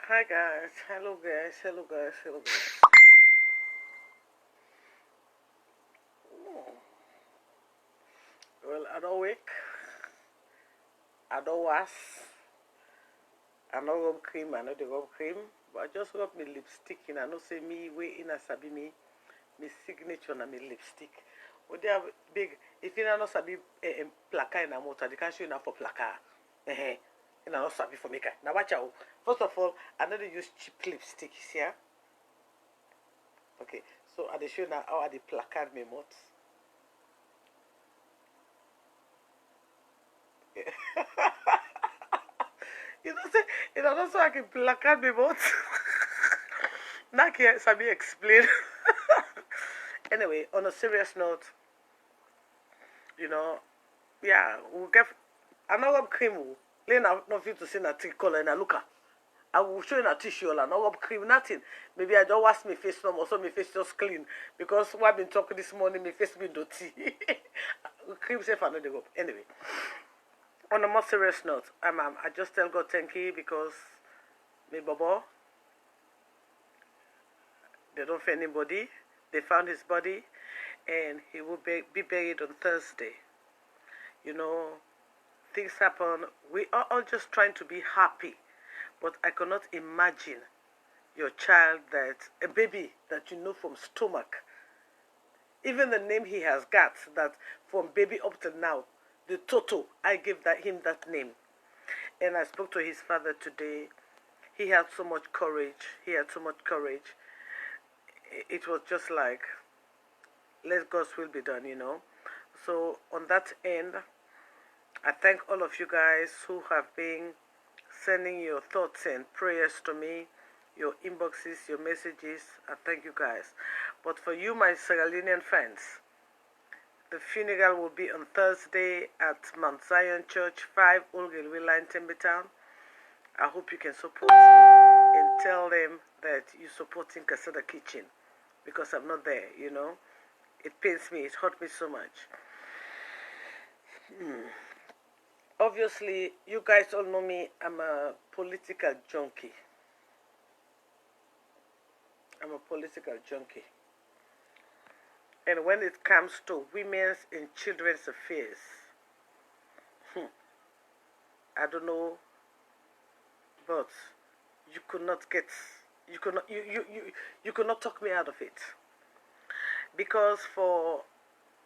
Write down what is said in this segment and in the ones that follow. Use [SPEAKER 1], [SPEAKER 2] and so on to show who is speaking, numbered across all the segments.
[SPEAKER 1] Hi guys, hello guys, hello guys, hello guys. Oh, well, I don't wake, I don't wash, I don't rub cream, I know the rub cream, but I just rub my lipstick in. I know say me way in a sabi me signature na me lipstick. But they have big. If you not sabi placard in a motor, they can show you now for placard. Eh, you know not sabi for make. Now watch out. First of all, I know they use cheap lipstick here. Okay, so I dey show now how I dey placard my mouth. You know, say, you know, that's why I can placard me mouth. Now can Sabi explain. Anyway, on a serious note, you know, yeah, we'll get another cream. Lay not fit to see na color in a looker. I will show you a tissue and no rub cream, nothing. Maybe I don't wash my face no more, so my face just clean. Because what I've been talking this morning, my face been dirty. Cream safe and not the rub. Anyway, on a more serious note, I just tell God thank you because my baba, they don't find anybody. They found his body and he will be buried on Thursday. You know, things happen. We are all just trying to be happy. But I cannot imagine your child a baby that you know from stomach. Even the name he has got, that from baby up till now, the Toto, I gave him that name. And I spoke to his father today. He had so much courage. It was just like, let God's will be done, you know. So on that end, I thank all of you guys who have been sending your thoughts and prayers to me, your inboxes, your messages. I thank you guys. But for you, my Sierra Leonean friends, the funeral will be on Thursday at Mount Zion Church, 5 Old Railway Line, Timbertown. I hope you can support me and tell them that you're supporting Casada Kitchen because I'm not there, you know. It pains me. It hurt me so much. Obviously, you guys all know me. I'm a political junkie. And when it comes to women's and children's affairs, I don't know, but you could not get, you could not talk me out of it. Because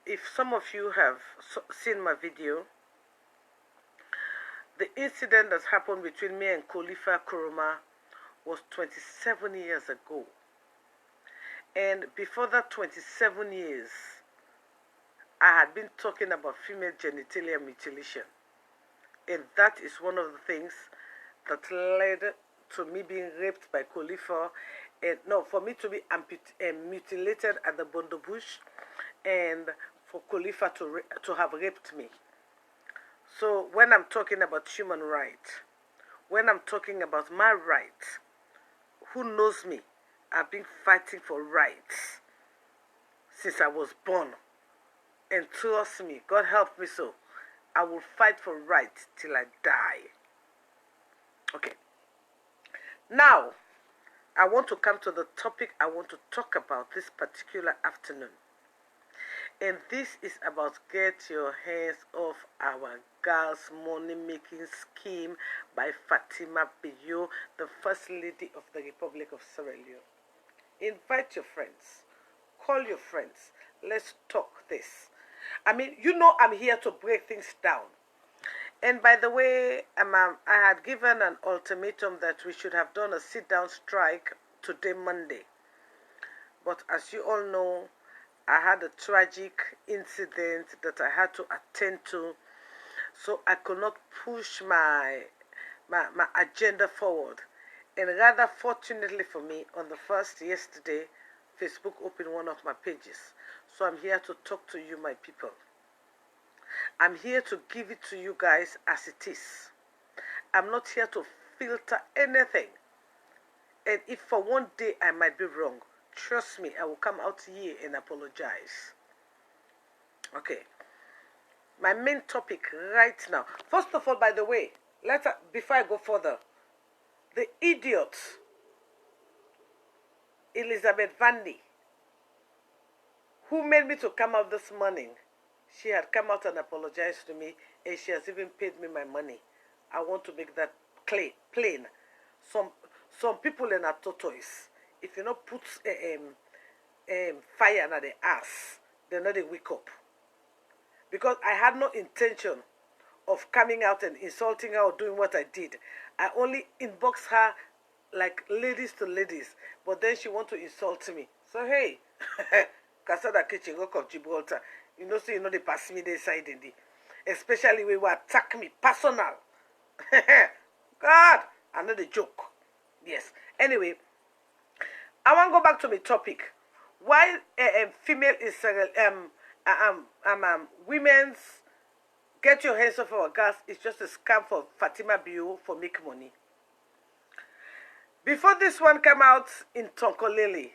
[SPEAKER 1] if some of you have seen my video, the incident that happened between me and Khalifa Kuruma was 27 years ago. And before that 27 years, I had been talking about female genitalia mutilation. And that is one of the things that led to me being raped by Khalifa. And no, for me to be mutilated at the Bondo Bush, and for Khalifa to have raped me. So when I'm talking about human rights, when I'm talking about my rights, who knows me? I've been fighting for rights since I was born. And trust me, God help me so, I will fight for rights till I die. Okay. Now, I want to come to the topic I want to talk about this particular afternoon. And this is about get your hands off our girls' money-making scheme by Fatima Bio, the First Lady of the Republic of Sierra Leone. Invite your friends. Call your friends. Let's talk this. I mean, you know I'm here to break things down. And by the way, I had given an ultimatum that we should have done a sit-down strike today, Monday. But as you all know, I had a tragic incident that I had to attend to, so I could not push my agenda forward. And rather fortunately for me, on the 1st yesterday, Facebook opened one of my pages. So I'm here to talk to you, my people. I'm here to give it to you guys as it is. I'm not here to filter anything. And if for one day I might be wrong, trust me, I will come out here and apologize. Okay. My main topic right now. First of all, by the way, before I go further, The idiot, Elizabeth Vandy, who made me to come out this morning, she had come out and apologized to me, and she has even paid me my money. I want to make that plain. Some people in a tortoise, if you not put fire in the ass, they're not a wake up. Because I had no intention of coming out and insulting her or doing what I did. I only inboxed her like ladies to ladies, but then she want to insult me. So hey, Casada Kitchen, Rock of Gibraltar, you know, so you know they pass me the side in the, especially when you attack me personal. God, I know the joke. Yes. Anyway, I want to go back to my topic. Why female is women's get your hands off our gas is just a scam for Fatima Bio for make money. Before this one came out in Tonkolele,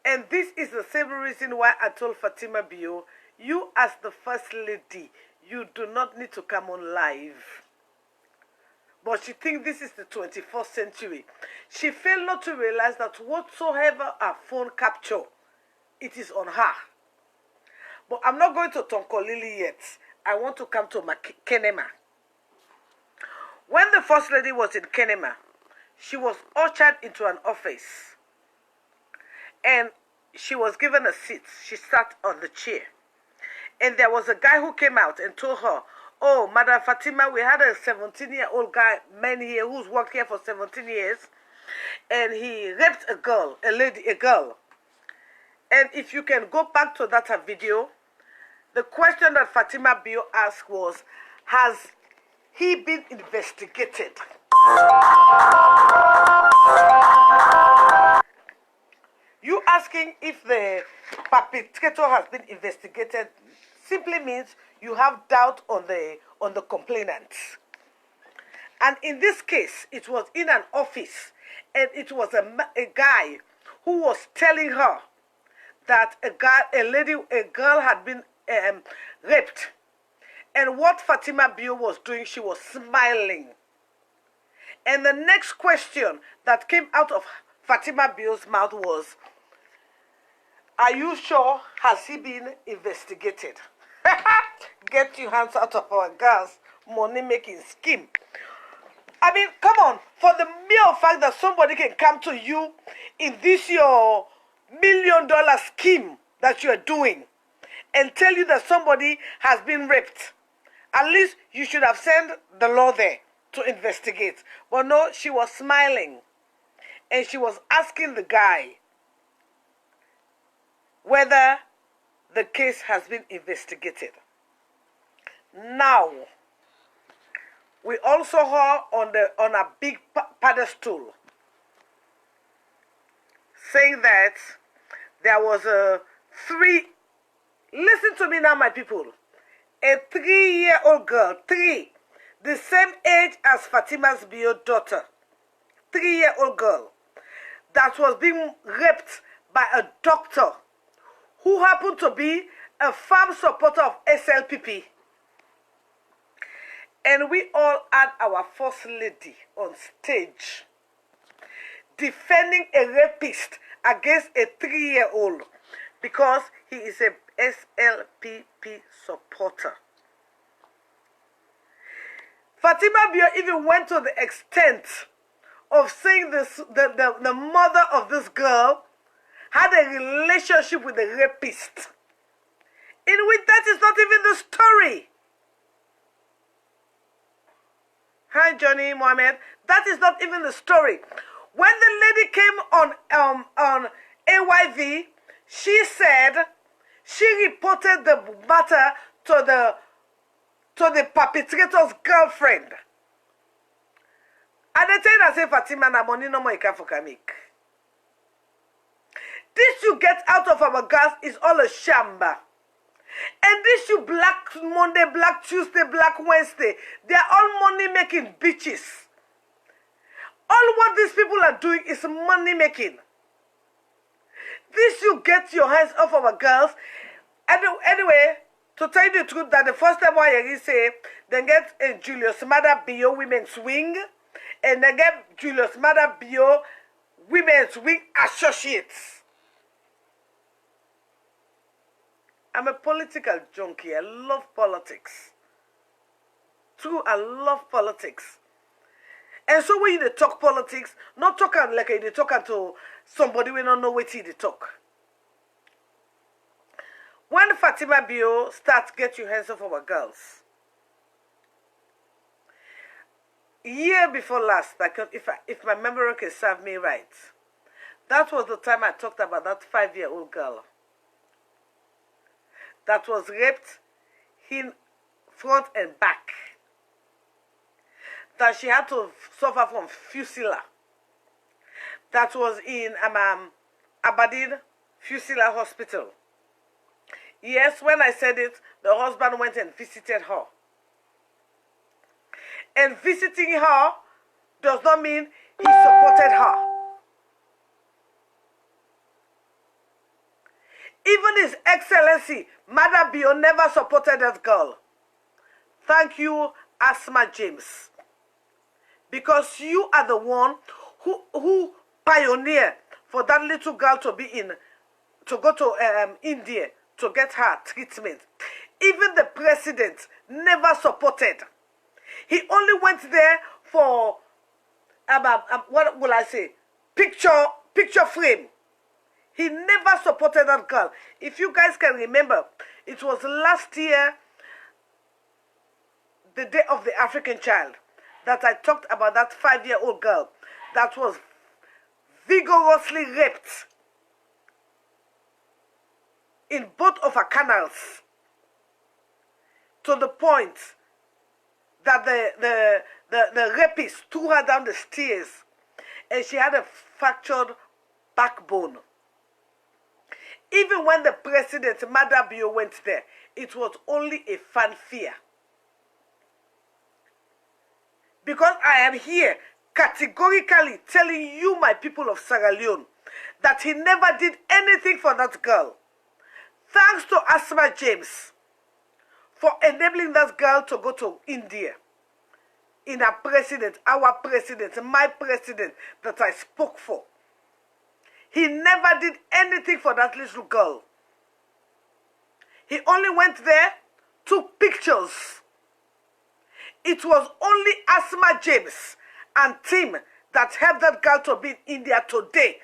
[SPEAKER 1] and this is the same reason why I told Fatima Bio, you as the first lady, you do not need to come on live. But she thinks this is the 21st century. She failed not to realize that whatsoever her phone capture, it is on her. But I'm not going to Tonkolili yet. I want to come to Kenema. When the first lady was in Kenema, she was ushered into an office. And she was given a seat. She sat on the chair. And there was a guy who came out and told her, oh, Madam Fatima, we had a 17-year-old guy, man here, who's worked here for 17 years. And he raped a girl, a girl. And if you can go back to that video, the question that Fatima Bio asked was, has he been investigated? You asking if the perpetrator has been investigated simply means you have doubt on the complainant. And in this case, it was in an office, and it was a guy who was telling her that a girl had been raped. And what Fatima Bio was doing, she was smiling. And the next question that came out of Fatima Bio's mouth was, are you sure? Has he been investigated? Get your hands out of our girls' money-making scheme. I mean, come on. For the mere fact that somebody can come to you in this your $1 million scheme that you are doing and tell you that somebody has been raped, at least you should have sent the law there to investigate. But no, she was smiling. And she was asking the guy whether the case has been investigated. Now, we also heard on a big pedestal saying that there was a listen to me now, my people, a 3-year-old girl, the same age as Fatima's Bio daughter, 3-year-old girl, that was being raped by a doctor who happened to be a firm supporter of SLPP. And we all had our first lady on stage defending a rapist against a 3-year-old because he is a SLPP supporter. Fatima Bio even went to the extent of saying the mother of this girl had a relationship with a rapist, in which that is not even the story. Hi, Johnny Mohammed. That is not even the story. When the lady came on AYV, she said she reported the matter to the perpetrator's girlfriend. And they tell her, say, Fatima, na money no more for kamik. This you get out of our girls is all a shamba. And this you Black Monday, Black Tuesday, Black Wednesday, they are all money-making bitches. All what these people are doing is money-making. This you get your hands off our girls. Anyway, To tell you the truth, that the first time I say, they get a Julius Maada Bio Women's Wing, and they get Julius Maada Bio Women's Wing Associates. I'm a political junkie. I love politics. True, I love politics. And so when you talk politics, not talking like you talking to somebody we don't know what they talk. When Fatima Bio starts Get Your Hands Off Our Girls, year before last, if my memory can serve me right, that was the time I talked about that 5-year-old girl that was raped in front and back, that she had to suffer from fusilla, that was in Aberdeen Fusilla Hospital. Yes, when I said it, the husband went and visited her. And visiting her does not mean he supported her. Even His Excellency, Maada Bio, never supported that girl. Thank you, Asma James. Because you are the one who pioneered for that little girl to go to India to get her treatment. Even the president never supported. He only went there for, what will I say, picture frame. He never supported that girl. If you guys can remember, it was last year, the Day of the African Child, that I talked about that 5-year-old girl that was vigorously raped in both of her canals, to the point that the rapist threw her down the stairs and she had a fractured backbone. Even when the president, Maada Bio, went there, it was only a fanfare. Because I am here categorically telling you, my people of Sierra Leone, that he never did anything for that girl. Thanks to Asma James for enabling that girl to go to India. In our president, my president that I spoke for. He never did anything for that little girl. He only went there, took pictures. It was only Asma James and team that helped that girl to be in India today.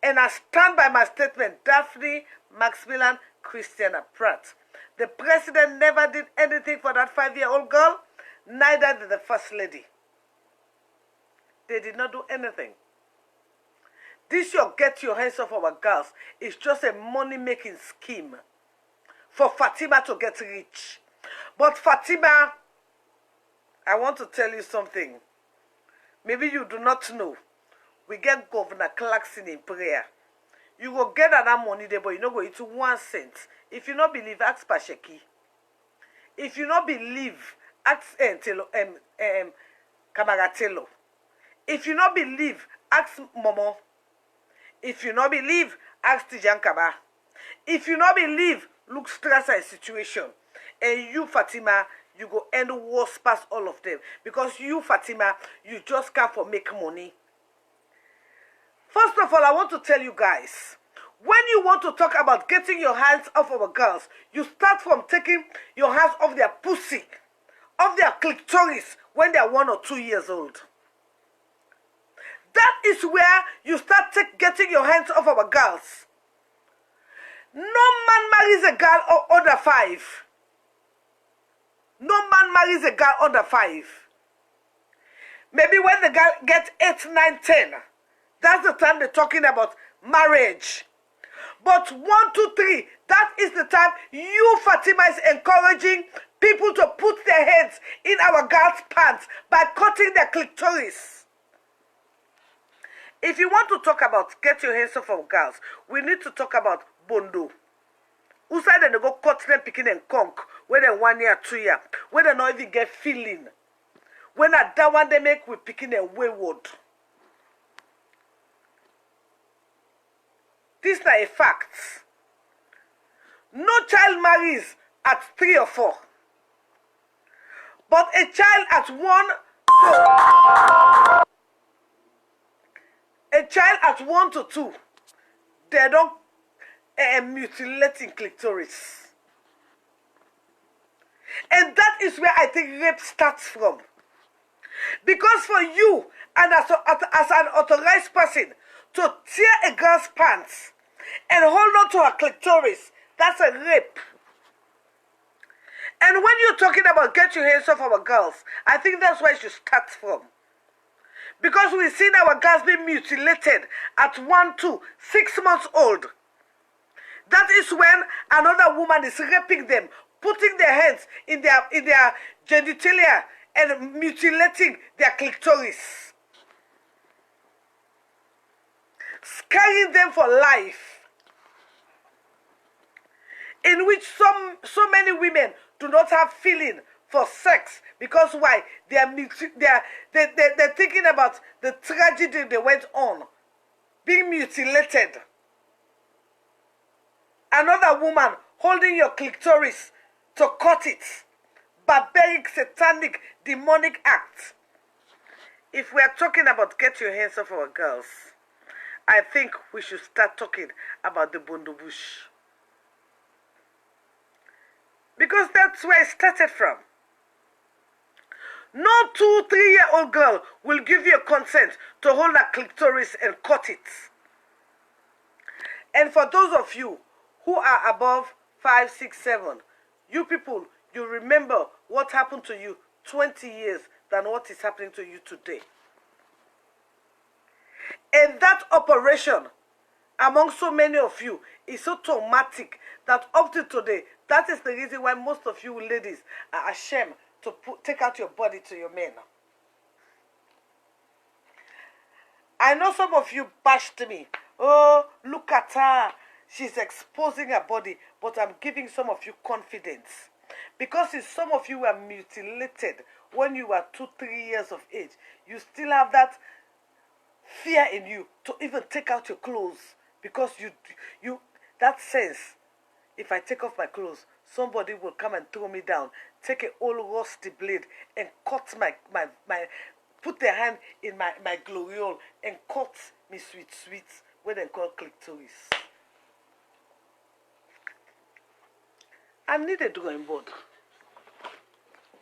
[SPEAKER 1] And I stand by my statement, Daphne Maximilian Christiana Pratt. The president never did anything for that 5-year-old girl, neither did the first lady. They did not do anything. This your Get Your Hands Off Our Girls is just a money-making scheme for Fatima to get rich. But Fatima, I want to tell you something. Maybe you do not know. We get Governor Clarkson in prayer. You go get that money there, but you no go into 1 cent. If you not believe, ask Pasheki. If you not believe, ask Kamagatelo. If you not believe, ask Momo. If you not believe, ask Tijan Kaba. If you not believe, look stress and situation. And you, Fatima, you go end worse past all of them. Because you, Fatima, you just come for make money. First of all, I want to tell you guys, when you want to talk about getting your hands off our girls, you start from taking your hands off their pussy, off their clitoris when they are 1 or 2 years old. That is where you start getting your hands off our girls. No man marries a girl under 5. No man marries a girl under 5. Maybe when the girl gets 8, 9, 10, that's the time they're talking about marriage. But 1, 2, 3, that is the time you, Fatima, is encouraging people to put their heads in our girls' pants by cutting their clitoris. If you want to talk about get your hands off our girls, we need to talk about Bondo. Who said they go cut them picking and conk when they 1 year, 2 year, when they not even get feeling. When that one they make with picking and wayward. This is not a fact. No child marries at 3 or 4. But a child at 1 to 2, they don't mutilating clitoris. And that is where I think rape starts from. Because for you, and as an authorized person, to tear a girl's pants and hold on to her clitoris, that's a rape. And when you're talking about get your hands off our girls, I think that's where it should start from. Because we've seen our girls being mutilated at 1, 2, 6 months old. That is when another woman is raping them, putting their hands in their genitalia and mutilating their clitoris. Scarring them for life. In which so many women do not have feeling for sex. Because why? They're thinking about the tragedy they went on. Being mutilated. Another woman holding your clitoris to cut it. Barbaric, satanic, demonic act. If we are talking about get your hands off our girls, I think we should start talking about the Bondo Bush. Because that's where it started from. No 2, 3-year-old girl will give you a consent to hold a clitoris and cut it. And for those of you who are above 5, 6, 7, you people, you remember what happened to you 20 years than what is happening to you today. And that operation, among so many of you, is so traumatic that up to today, that is the reason why most of you ladies are ashamed to take out your body to your men. I know some of you bashed me. Oh, look at her. She's exposing her body. But I'm giving some of you confidence. Because if some of you were mutilated when you were 2, 3 years of age, you still have that fear in you to even take out your clothes. Because you that sense, if I take off my clothes, somebody will come and throw me down, take an old rusty blade and cut my put their hand in my gloriole and cut me sweet, what they call clitoris. I need a drawing board.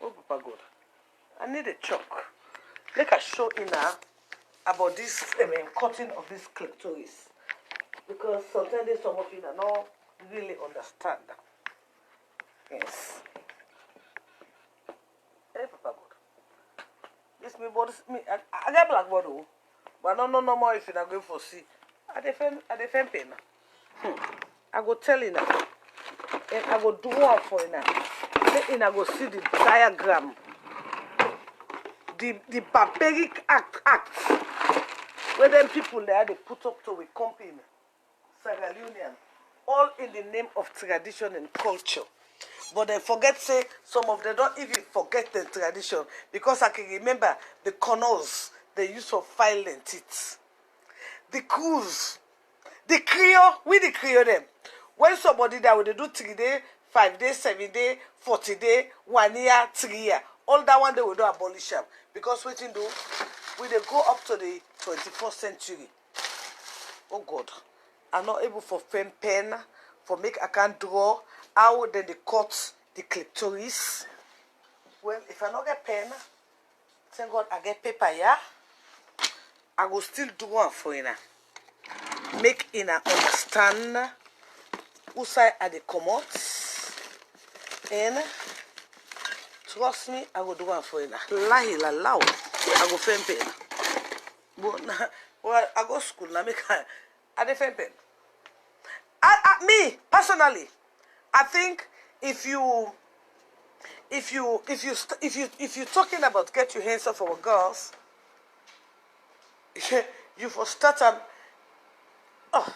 [SPEAKER 1] Oh, Papa God. I need a chalk. Make a show in her about this cutting of this clitoris. Because sometimes some of you do not really understand. Yes. Hey, Papa God. This me board. I got blackboard, but no more if you're not going for see. I defend pen. I go tell you now. And I go do one for you now. Then I go see the diagram. The barbaric act where them people there they put up to a company, Sierra Leonean, all in the name of tradition and culture. But they forget say some of them don't even forget the tradition because I can remember the corners they used for filing teeth. The crews, the Creole, we the Creole them. When somebody that would do 3 days, 5 days, 7 days, 40 days, 1 year, 3 years, all that one they will do abolish them. Because what you do, we they go up to the 21st century. Oh God, I'm not able for pen, for make I can't draw. How then they cut the clitoris? Well, if I not get pen, thank God I get paper, yeah? I will still do one for you now. Make you understand who side are the commodities. And trust me, I will do one for you now. I go pen pen. But well, I go school now. I defend pen. Me personally, I think if you talking about get your hands off our girls, you for start oh,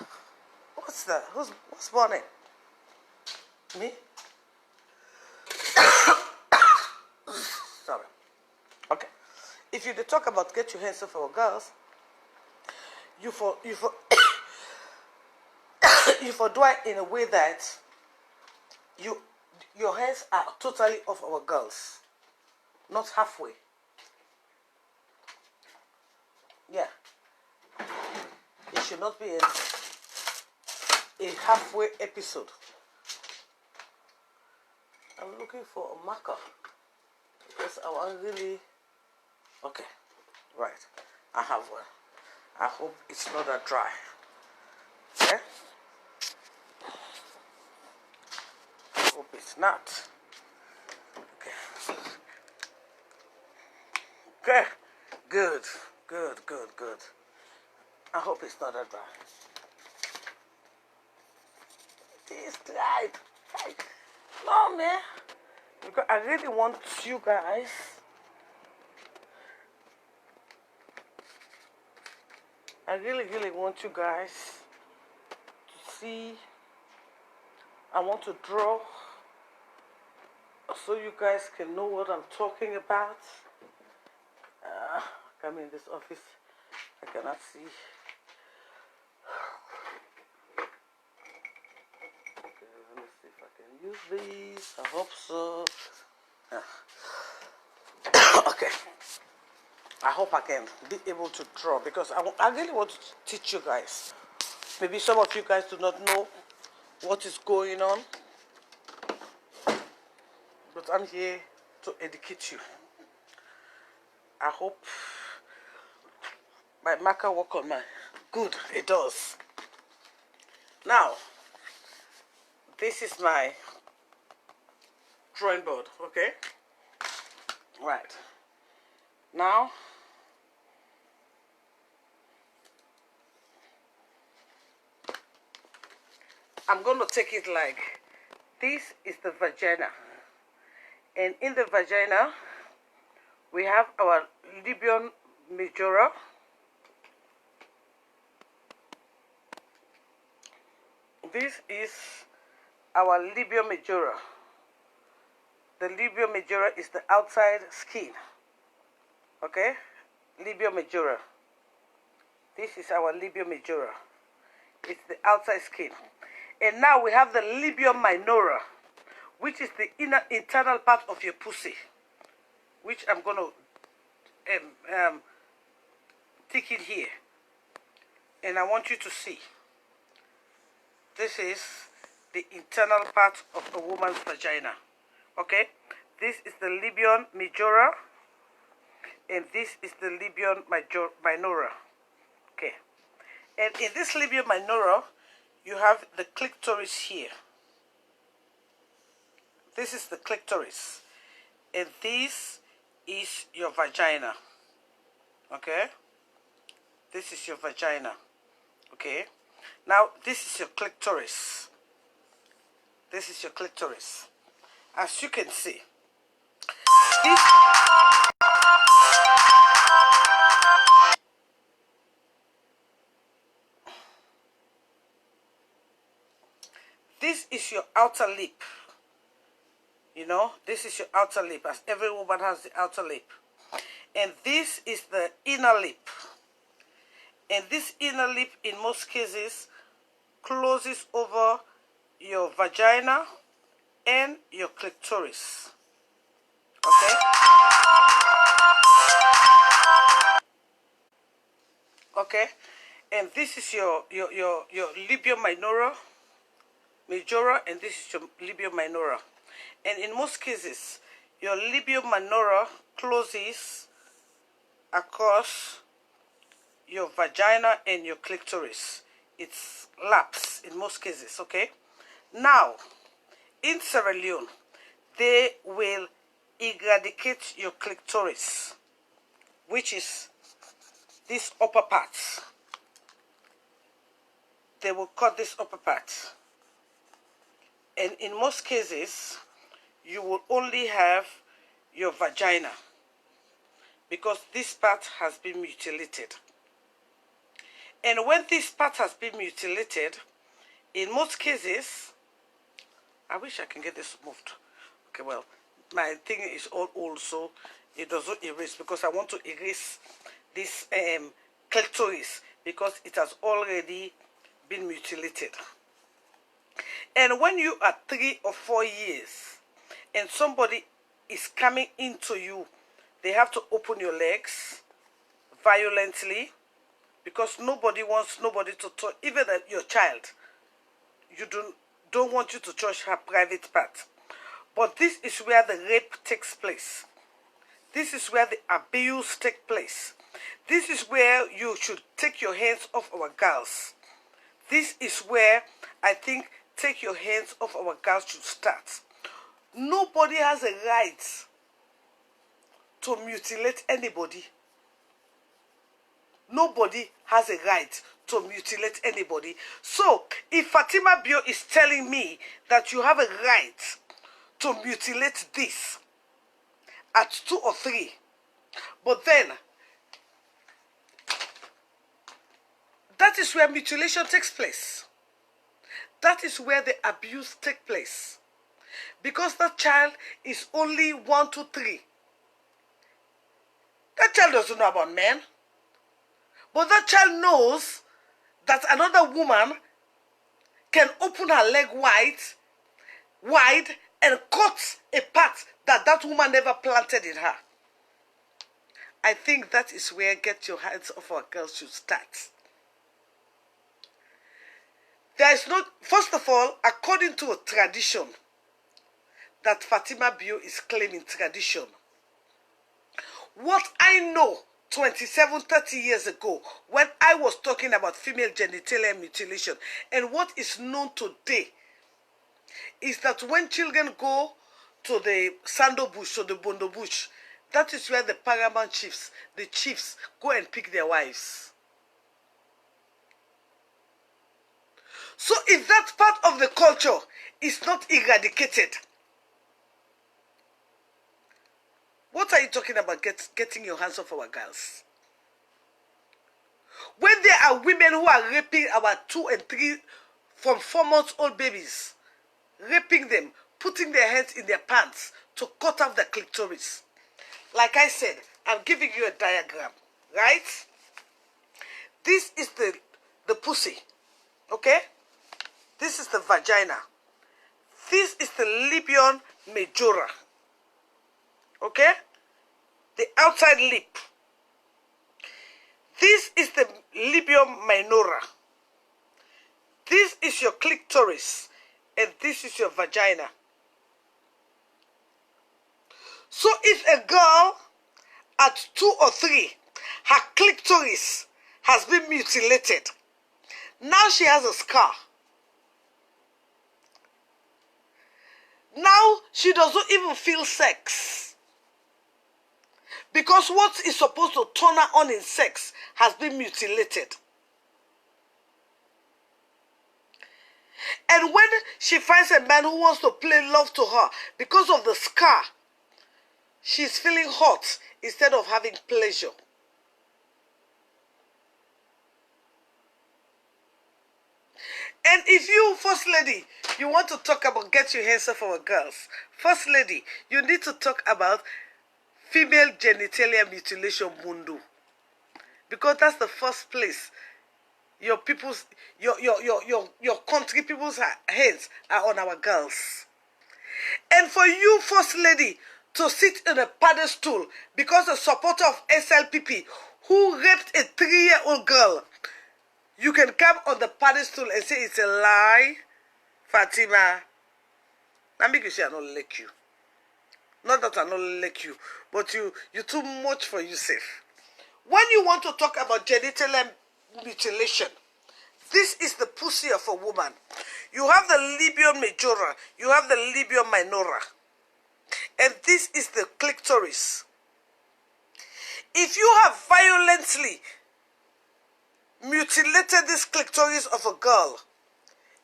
[SPEAKER 1] what's that? What's born in? Me? Sorry. Okay. If you talk about get your hands off our girls, you for you for do it in a way that Your hands are totally off our girls, not halfway. Yeah, it should not be a halfway episode. I'm looking for a marker because I want really. Okay, right. I have one. I hope it's not that dry. Okay. I hope it's not. Okay. Okay. Good. Good. Good. Good. I hope it's not that dry. It's dry. No, man. Because I really want you guys. I really want you guys to see. I want to draw so you guys can know what I'm talking about. Come in this office. I cannot see. Okay, let me see if I can use these. I hope so. Okay. I hope I can be able to draw because I really want to teach you guys. Maybe some of you guys do not know what is going on, but I'm here to educate you. I hope my marker work on my good. It does. Now, this is my drawing board. Okay. Right. Now, I'm going to take it like this is the vagina, and in the vagina we have our Libyan majora. This is our Libyan majora. The Libyan majora is the outside skin. Okay, Libyan majora. This is our Libyan majora. It's the outside skin. And now we have the Libyan minora, which is the internal part of your pussy, which I'm going to take it here. And I want you to see. This is the internal part of a woman's vagina. Okay? This is the Libyan majora, and this is the Libyan minora. Okay? And in this Libyan minora, you have the clitoris here. This is the clitoris. And this is your vagina. Okay? This is your vagina. Okay? Now, this is your clitoris. This is your clitoris. As you can see, this is your outer lip. You know, this is your outer lip, as every woman has the outer lip. And this is the inner lip. And this inner lip, in most cases, closes over your vagina and your clitoris. Okay? Okay? And this is your Libyan majora, and this is your Libyan minora. And in most cases, your Libyan minora closes across your vagina and your clitoris. It's laps in most cases, okay? Now, in Sierra Leone, they will eradicate your clitoris, which is this upper part. They will cut this upper part. And in most cases, you will only have your vagina because this part has been mutilated. And when this part has been mutilated, in most cases, I wish I can get this moved. Okay, well, my thing is all old, so it doesn't erase because I want to erase this clitoris because it has already been mutilated. And when you are 3 or 4 years and somebody is coming into you, they have to open your legs violently, because nobody wants nobody to touch, even your child. You don't want you to touch her private part. But this is where the rape takes place. This is where the abuse takes place. This is where you should take your hands off our girls. This is where I think take your hands off our girls should start. Nobody has a right to mutilate anybody. Nobody has a right to mutilate anybody. So, if Fatima Bio is telling me that you have a right to mutilate this at 2 or 3, but then that is where mutilation takes place. That is where the abuse takes place. Because that child is only 1, 2, 3. That child doesn't know about men. But that child knows that another woman can open her leg wide and cut a part that that woman never planted in her. I think that is where get your hands off our girls should start. There is no, first of all, according to a tradition that Fatima Bio is claiming tradition, what I know 27, 30 years ago, when I was talking about female genitalia mutilation, and what is known today is that when children go to the Sando bush or the Bondo bush, that is where the paramount chiefs, the chiefs, go and pick their wives. So if that part of the culture is not eradicated, what are you talking about getting your hands off our girls? When there are women who are raping our 2 and 3 from 4 months old babies, raping them, putting their hands in their pants to cut off the clitoris. Like I said, I'm giving you a diagram, right? This is the pussy, okay? This is the vagina. This is the Libyan majora. Okay? The outside lip. This is the Libyan minora. This is your clitoris. And this is your vagina. So if a girl at 2 or 3, her clitoris has been mutilated, now she has a scar. Now she doesn't even feel sex. Because what is supposed to turn her on in sex has been mutilated. And when she finds a man who wants to play love to her, because of the scar, she's feeling hot instead of having pleasure. And if you, First Lady, you want to talk about get your hands off our girls, First Lady, you need to talk about female genitalia mutilation mundu. Because that's the first place your people's, your country people's hands are on our girls. And for you, First Lady, to sit in a pedestal because a supporter of SLPP who raped a 3-year-old girl, you can come on the pedestal and say it's a lie, Fatima. Now make you say I don't like you. Not that I don't like you, but you too much for yourself. When you want to talk about genital mutilation, this is the pussy of a woman. You have the Libyan majora, you have the Libyan minora, and this is the clitoris. If you have violently mutilated this clitoris of a girl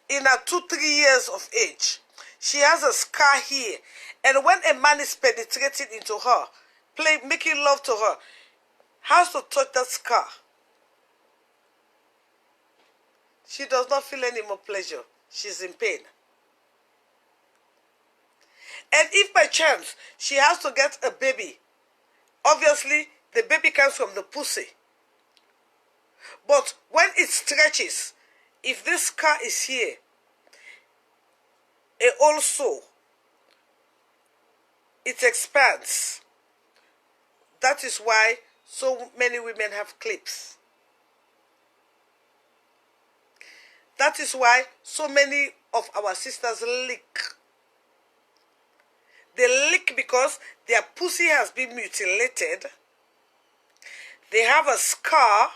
[SPEAKER 1] in her 2-3 years of age, she has a scar here, and when a man is penetrating into her, making love to her, has to touch that scar, she does not feel any more pleasure. She's in pain. And if by chance she has to get a baby, obviously the baby comes from the pussy. But when it stretches, if this scar is here, it also, it expands. That is why so many women have clips. That is why so many of our sisters leak. They leak because their pussy has been mutilated. They have a scar.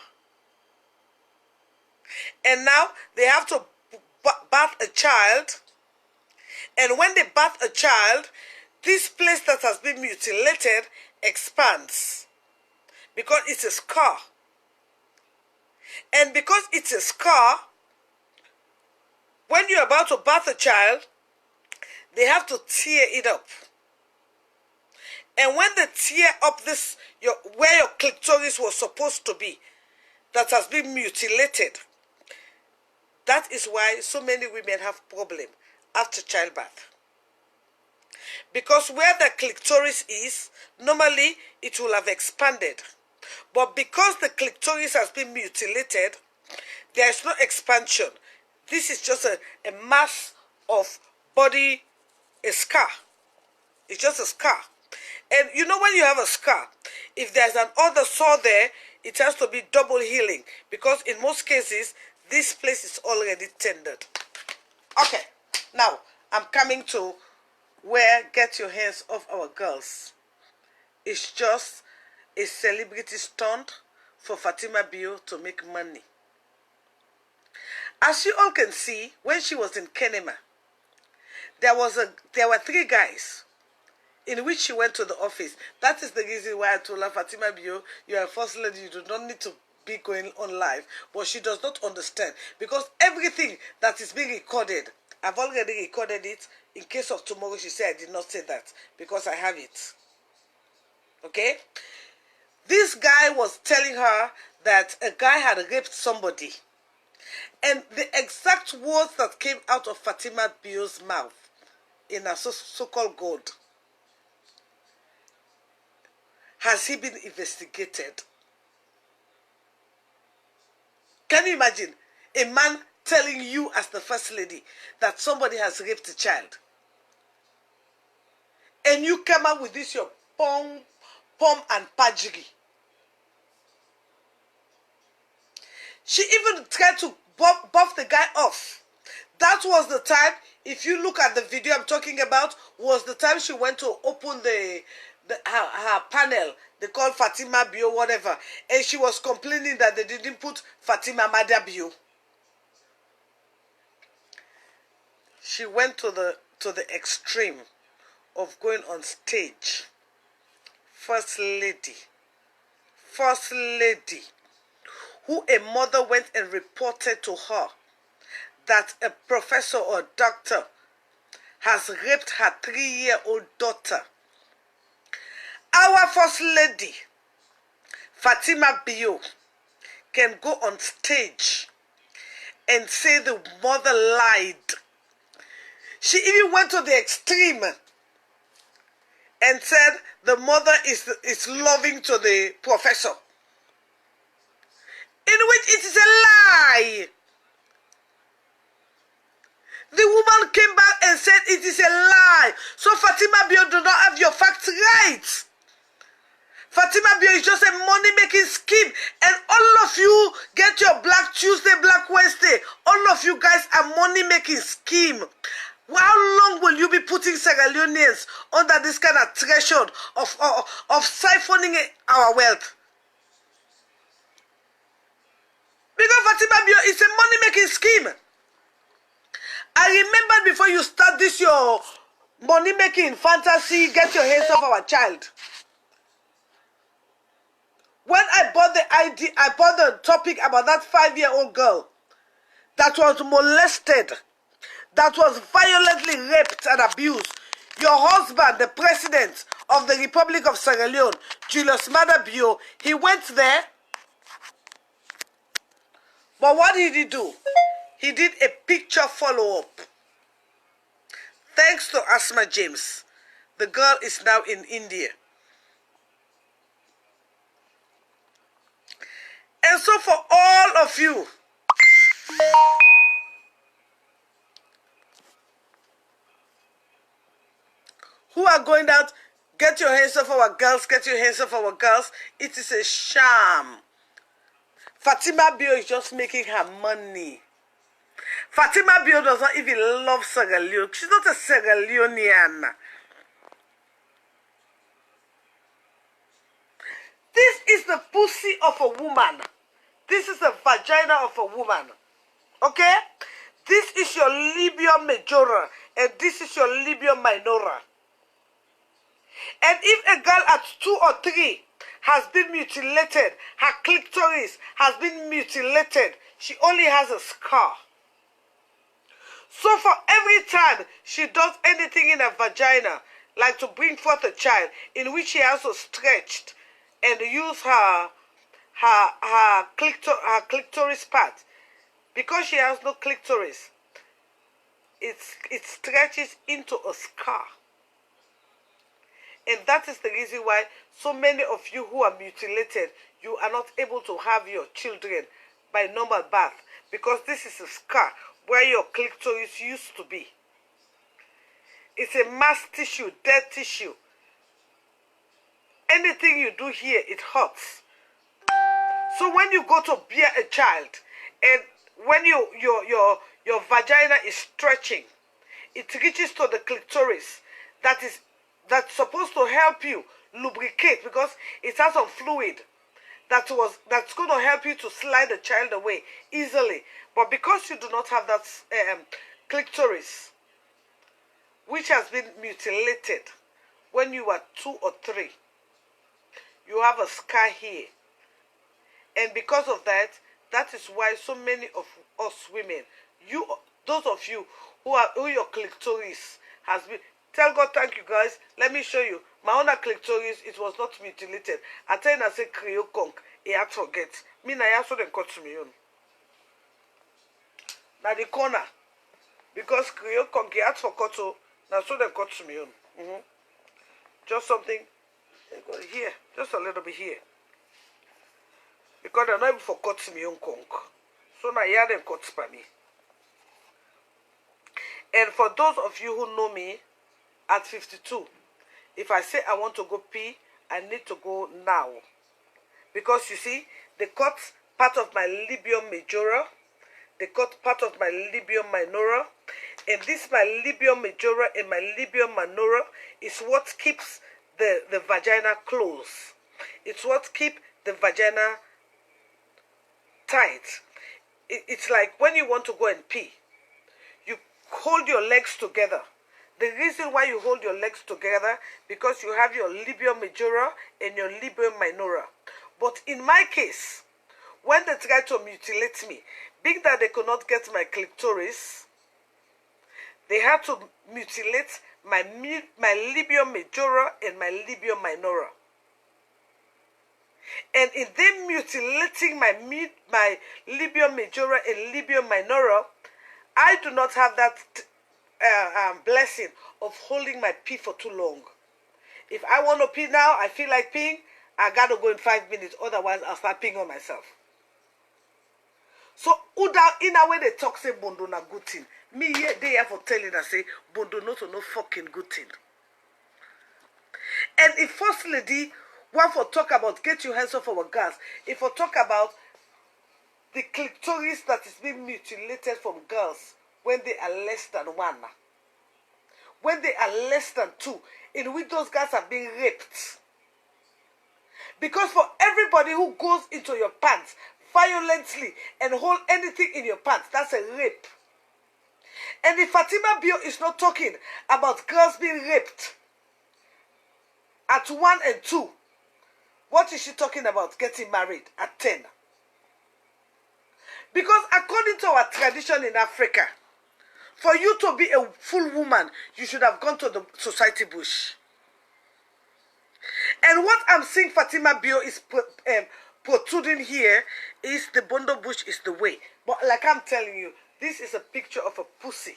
[SPEAKER 1] And now they have to birth a child. And when they birth a child, this place that has been mutilated expands. Because it's a scar. And because it's a scar, when you're about to birth a child, they have to tear it up. And when they tear up this, where your clitoris was supposed to be, that has been mutilated, that is why so many women have problem after childbirth. Because where the clitoris is, normally it will have expanded. But because the clitoris has been mutilated, there is no expansion. This is just a mass of body, a scar. It's just a scar. And you know when you have a scar, if there's an other sore there, it has to be double healing. Because in most cases, this place is already tended. Okay, now I'm coming to where get your hands off our girls. It's just a celebrity stunt for Fatima Bio to make money. As you all can see, when she was in Kenema, there were 3 guys in which she went to the office. That is the reason why I told her, Fatima Bio, you are a first lady, you do not need to be going on live. But she does not understand, because everything that is being recorded, I've already recorded it. In case of tomorrow, she said I did not say that, because I have it. Okay? This guy was telling her that a guy had raped somebody. And the exact words that came out of Fatima Bio's mouth in a so-called God, has he been investigated? Can you imagine a man telling you as the first lady that somebody has raped a child? And you come out with this your pom and pajiri. She even tried to buff the guy off. That was the time, if you look at the video I'm talking about, was the time she went to open her panel. They called Fatima Bio, whatever. And she was complaining that they didn't put Fatima Mada Bio. She went to the extreme of going on stage. First lady, who a mother went and reported to her that a professor or doctor has raped her 3-year-old daughter. Our first lady, Fatima Bio, can go on stage and say the mother lied. She even went to the extreme and said the mother is loving to the professor, in which it is a lie. The woman came back and said it is a lie. So Fatima Bio do not have your facts right. Fatima Bio is just a money-making scheme. And all of you get your Black Tuesday, Black Wednesday. All of you guys are money-making scheme. How long will you be putting Sierra Leoneans under this kind of threshold of siphoning our wealth? Because Fatima Bio is a money-making scheme. I remember before you start this your money-making fantasy, get your hands off our child. When I bought the topic about that 5-year-old girl that was molested, that was violently raped and abused. Your husband, the president of the Republic of Sierra Leone, Julius Maada Bio, he went there. But what did he do? He did a picture follow-up. Thanks to Asma James. The girl is now in India. And so for all of you who are going out Get your hands off our girls. Get your hands off our girls. It is a sham. Fatima Bio is just making her money. Fatima Bio does not even love Sierra Leone. She's not a Sierra Leonean. This is the pussy of a woman. This is the vagina of a woman. Okay? This is your labia majora. And this is your labia minora. And if a girl at 2 or 3 has been mutilated, her clitoris has been mutilated, she only has a scar. So for every time she does anything in her vagina, like to bring forth a child, in which she also stretched and use her clitoris part, because she has no clitoris, it stretches into a scar. And that is the reason why so many of you who are mutilated, you are not able to have your children by normal birth, because this is a scar where your clitoris used to be. It's a mass tissue, dead tissue. Anything you do here, it hurts. So when you go to bear a child, and when your vagina is stretching, it reaches to the clitoris that's supposed to help you lubricate, because it has some fluid that's going to help you to slide the child away easily. But because you do not have that clitoris, which has been mutilated when you were 2 or 3, you have a scar here. And because of that, that is why so many of us women, those of you who your clitoris has been, tell God thank you guys. Let me show you. My own clitoris, it was not mutilated. I tell you, I say Creole conk, he had forget. Me na ya so them cut to me on. Now the corner. Because Creole conk, he had forgot to, now so them cut to me on. Just something here, just a little bit here. Because they're not even for cut me on conk. So now here them cut by me. And for those of you who know me, at 52, if I say I want to go pee, I need to go now. Because you see, they cut part of my labia majora, they cut part of my labia minora, and this my labia majora and my labia minora is what keeps the vagina closed. It's what keeps the vagina tight. It's like when you want to go and pee, you hold your legs together. The reason why you hold your legs together, because you have your labia majora and your labia minora. But in my case, when they tried to mutilate me, being that they could not get my clitoris, they had to mutilate my labia majora and my labia minora. And in them mutilating my labia majora and labia minora, I do not have that blessing of holding my pee for too long. If I want to pee now, I feel like peeing, I gotta go in 5 minutes, otherwise I'll start peeing on myself. So in a way they talk say bondo na good thing. Me here they have for telling us say bondo not no fucking good thing. And if first lady want for talk about get your hands off our gas, if for talk about the clitoris that is being mutilated from girls when they are less than 1, when they are less than 2, in which those girls are being raped. Because for everybody who goes into your pants violently and hold anything in your pants, that's a rape. And if Fatima Bio is not talking about girls being raped at 1 and 2, what is she talking about? Getting married at 10. Because according to our tradition in Africa, for you to be a full woman, you should have gone to the society bush. And what I'm seeing Fatima Bio is protruding here is the bondo bush is the way. But like I'm telling you, this is a picture of a pussy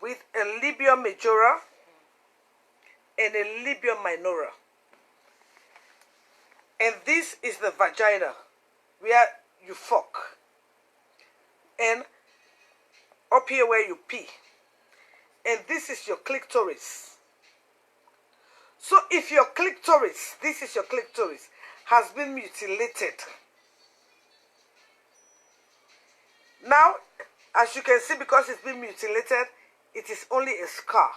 [SPEAKER 1] with a labia majora and a labia minora. And this is the vagina where you fuck. And up here where you pee. And this is your clitoris. So if your clitoris, this is your clitoris, has been mutilated, now, as you can see, because it's been mutilated, it is only a scar.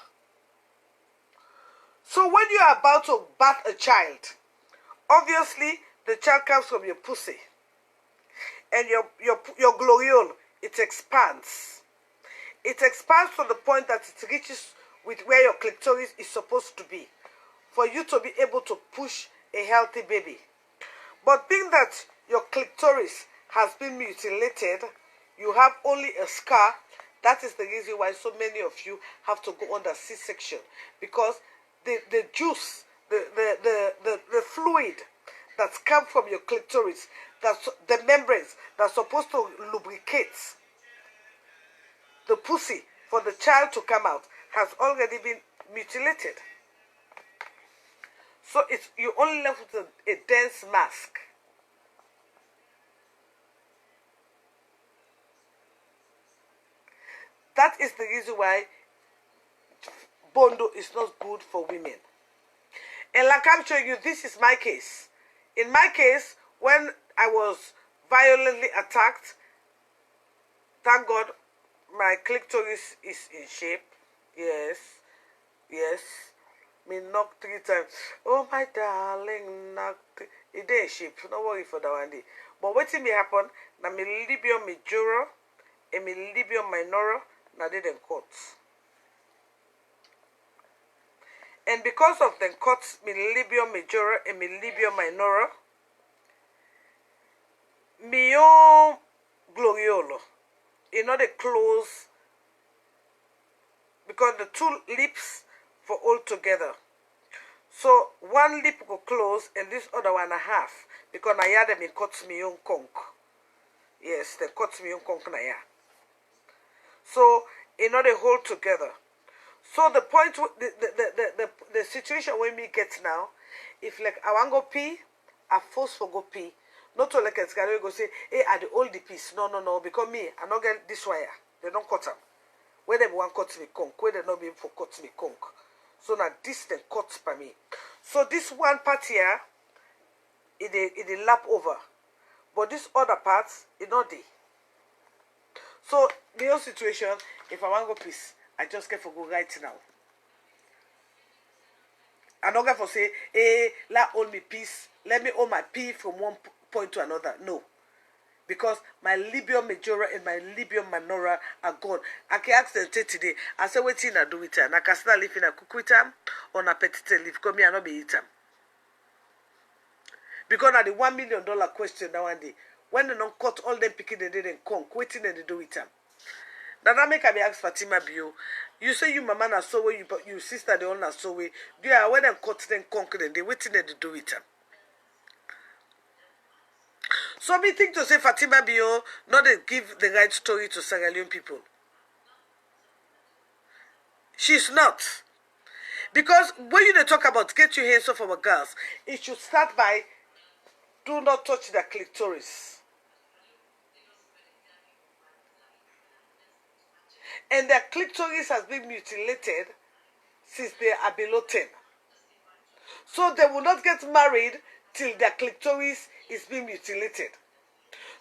[SPEAKER 1] So when you are about to birth a child, obviously the child comes from your pussy, and your gloriole, it expands. It expands to the point that it reaches with where your clitoris is supposed to be, for you to be able to push a healthy baby. But being that your clitoris has been mutilated, you have only a scar. That is the reason why so many of you have to go under C-section, because the juice, the fluid that's come from your clitoris, that's the membranes that's supposed to lubricate the pussy for the child to come out, has already been mutilated. So you're only left with a dense mask. That is the reason why Bondo is not good for women. And like I'm showing you, this is my case. In my case, when I was violently attacked, thank God my clitoris is in shape. Yes. Yes. Me knocked 3 times. Oh my darling, knocked. It ain't shape. No worry for that one day. But what me happen? Na me libium majora and me libium minora na they then cut. And because of them cuts me libium majora and me libium minora, me yo gloriolo, you know, they close, because the 2 lips for all together. So one lip will close and this other one a half, because na ya them cuts me on conk. Yes, they cuts me on conk na ya. So you know they hold together. So the point, the situation when me get now, if like I want go pee, I force for go pee. Not to like it's gonna go say, hey, I the hold the piece. No, because me, I not get this wire. They don't cut them. Where they want cut me conk, where they not be for cut me conk. So now this then cut by me. So this one part here, it lap over, but this other part, it not there. So the whole situation, if I want go piece, I just get for go right now. I don't get for say, hey, let hold me piece, let me hold my pee from one point to another. No. Because my libium majora and my libium minora are gone. I can ask them today. I say, what I do with them? I can start living a cook with them or a petite leaf. Because me, I not be eat them. Because now the $1 million question now one day. When they don't cut all them picking, they didn't come. Waiting and they do with them. Now that make me ask Fatima Bio. You say you mama na so way, you sister the owner so way. Yeah, when they cut them conquer them, they waiting and they do with them. So me think to say Fatima Bio not they give the right story to Sierra Leone people. She's not. Because when you talk about get your hands off our girls, it should start by do not touch the clitoris. And their clitoris has been mutilated since they are below 10. So they will not get married till their clitoris is being mutilated.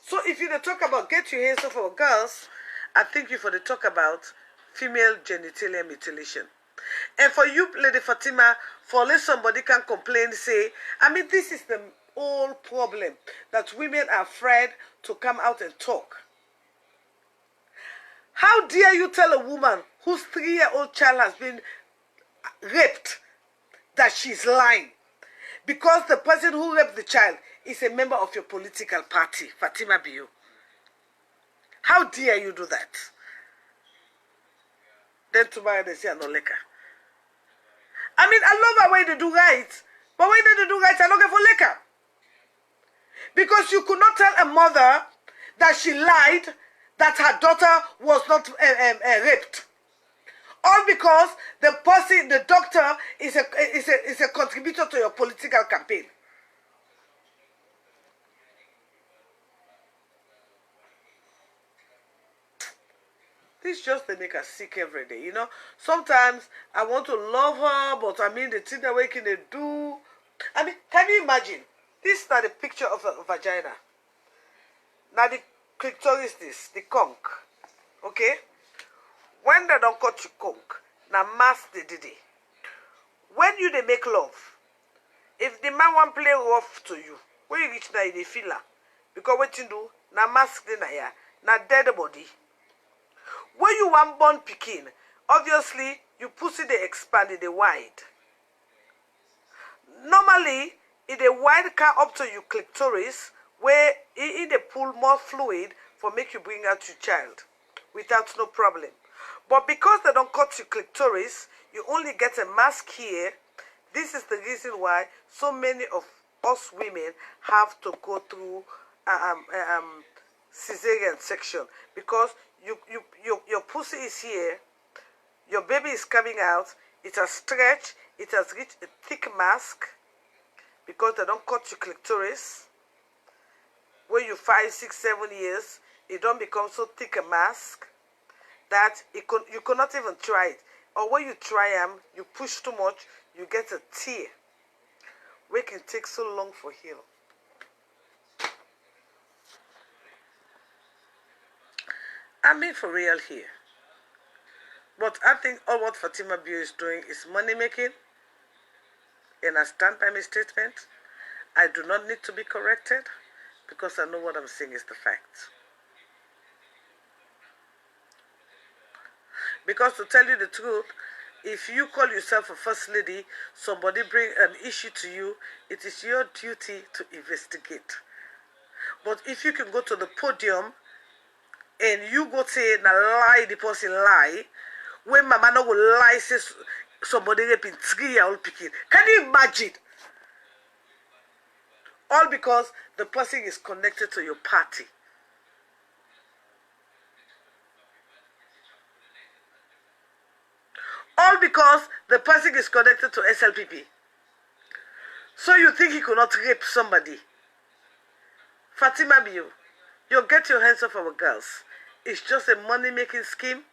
[SPEAKER 1] So if you talk about get your hands off our girls, I think you for the talk about female genitalia mutilation. And for you, Lady Fatima, for let somebody can complain, say, I mean, this is the whole problem, that women are afraid to come out and talk. How dare you tell a woman whose 3-year-old child has been raped that she's lying? Because the person who raped the child is a member of your political party, Fatima Bio. How dare you do that? Then tomorrow they say, no liquor. I mean, I love the way they do right. But when they do right, I don't get for liquor. Because you could not tell a mother that she lied, that her daughter was not raped. All because the person, the doctor, is a contributor to your political campaign. This just they make her sick every day, you know. Sometimes I want to love her, but I mean the thing that we can do. I mean, can you imagine? This is not a picture of a vagina. Now the clitoris, the conch, okay? When they don't cut you conch, now mask the diddy. When you they make love, if the man want play rough to you, when you reach now you feel her. Because what you do, now mask the na now dead body. When you want born picking, obviously you pussy they expand it wide. Normally, if the wide can up to your clitoris, where it they pull more fluid for make you bring out your child without no problem. But because they don't cut your clitoris, you only get a mask here. This is the reason why so many of us women have to go through cesarean section, because your pussy is here, your baby is coming out, it has stretched, it has reached a thick mask because they don't cut your clitoris. When you 5, 6, 7 years, it don't become so thick a mask that you cannot even try it. Or when you try them, you push too much, you get a tear. We can take so long for heal. I mean for real here. But I think all what Fatima Bio is doing is money making. And I stand by my statement. I do not need to be corrected because I know what I'm saying is the fact. Because to tell you the truth, if you call yourself a first lady, somebody bring an issue to you, it is your duty to investigate. But if you can go to the podium and you go say, na lie, the person lie, when mama no will lie, says somebody raping 3-year-old picking. Can you imagine? All because the person is connected to your party. All because the person is connected to SLPP. So you think he could not rape somebody? Fatima Bio, you get your hands off our girls. It's just a money-making scheme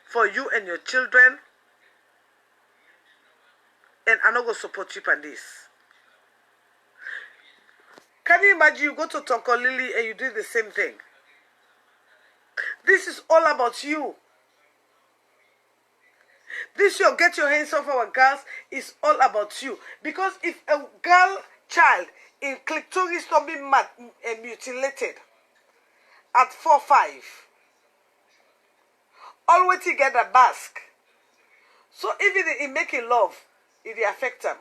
[SPEAKER 1] for you and your children. And I'm not going to support you on this. Can you imagine you go to Tonko Lily and you do the same thing? This is all about you. This your get your hands off our girls is all about you. Because if a girl child in clitoris not being mutilated at 4, 5, always get a mask. So even in making love, it affect them.